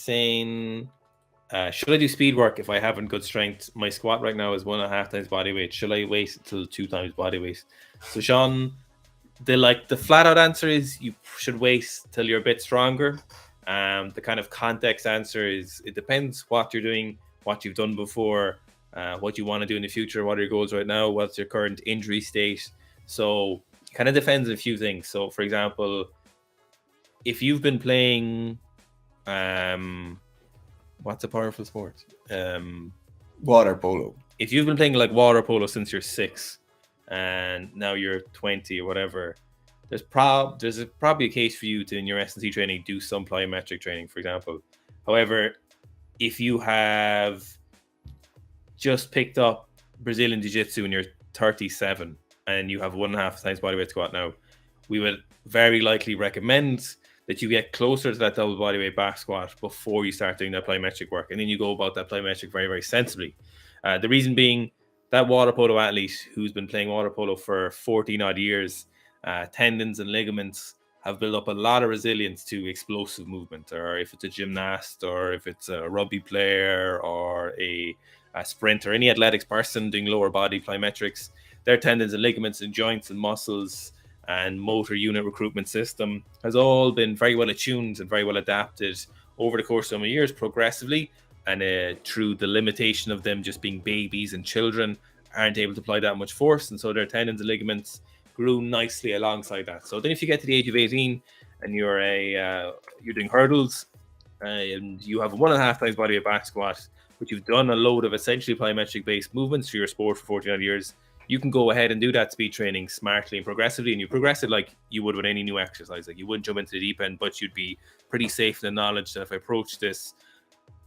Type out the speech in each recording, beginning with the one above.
saying, should I do speed work if I haven't good strength? My squat right now is 1.5 times body weight. Should I wait until 2 times body weight? So Sean, the flat out answer is you should wait till you're a bit stronger. The kind of context answer is it depends what you're doing, what you've done before, what you want to do in the future, what are your goals right now, what's your current injury state. So it kind of depends on a few things. So for example, if you've been playing what's a powerful sport? Water polo. If you've been playing like water polo since you're 6 and now you're 20 or whatever, there's probably a case for you to, in your S&C training, do some plyometric training, for example. However, if you have just picked up Brazilian Jiu-Jitsu and you're 37 and you have 1.5 times bodyweight squat now, we would very likely recommend that you get closer to that double bodyweight back squat before you start doing that plyometric work. And then you go about that plyometric very, very sensibly. The reason being that water polo athlete who's been playing water polo for 14 odd years, tendons and ligaments have built up a lot of resilience to explosive movement, or if it's a gymnast, or if it's a rugby player, or a sprinter, any athletics person doing lower body plyometrics, their tendons and ligaments and joints and muscles and motor unit recruitment system has all been very well attuned and very well adapted over the course of years progressively, and through the limitation of them just being babies and children aren't able to apply that much force, and so their tendons and ligaments grew nicely alongside that. So then if you get to the age of 18 and you're doing hurdles and you have a 1.5 times body weight back squat, but you've done a load of essentially plyometric based movements through your sport for 14 odd years, you can go ahead and do that speed training smartly and progressively, and you progress it like you would with any new exercise. Like you wouldn't jump into the deep end, but you'd be pretty safe in the knowledge that if I approach this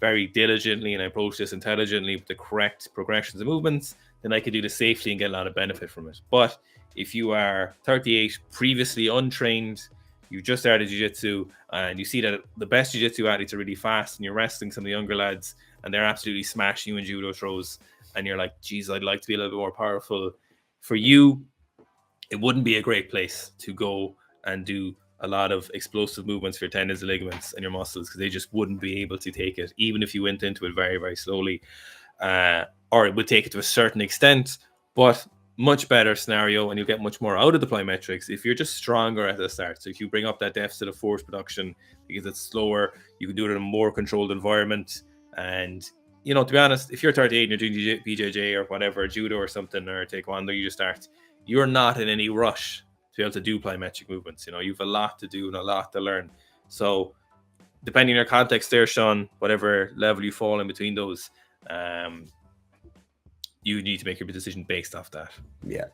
very diligently and I approach this intelligently with the correct progressions and movements, then I can do this safely and get a lot of benefit from it. But if you are 38, previously untrained, you just started jiu-jitsu, and you see that the best jiu-jitsu athletes are really fast, and you're wrestling some of the younger lads and they're absolutely smashing you in judo throws, and you're like, geez, I'd like to be a little bit more powerful. For you, it wouldn't be a great place to go and do a lot of explosive movements for your tendons and ligaments and your muscles, because they just wouldn't be able to take it, even if you went into it very, very slowly. Or it would take it to a certain extent, but much better scenario, and you'll get much more out of the plyometrics if you're just stronger at the start. So if you bring up that deficit of force production because it's slower, you can do it in a more controlled environment. And you know, to be honest, if you're 38 and you're doing BJJ or whatever, judo or something, or taekwondo, you just start, you're not in any rush to be able to do plyometric movements. You know, you've a lot to do and a lot to learn. So depending on your context there, Sean, whatever level you fall in between those, you need to make your decision based off that. Yeah.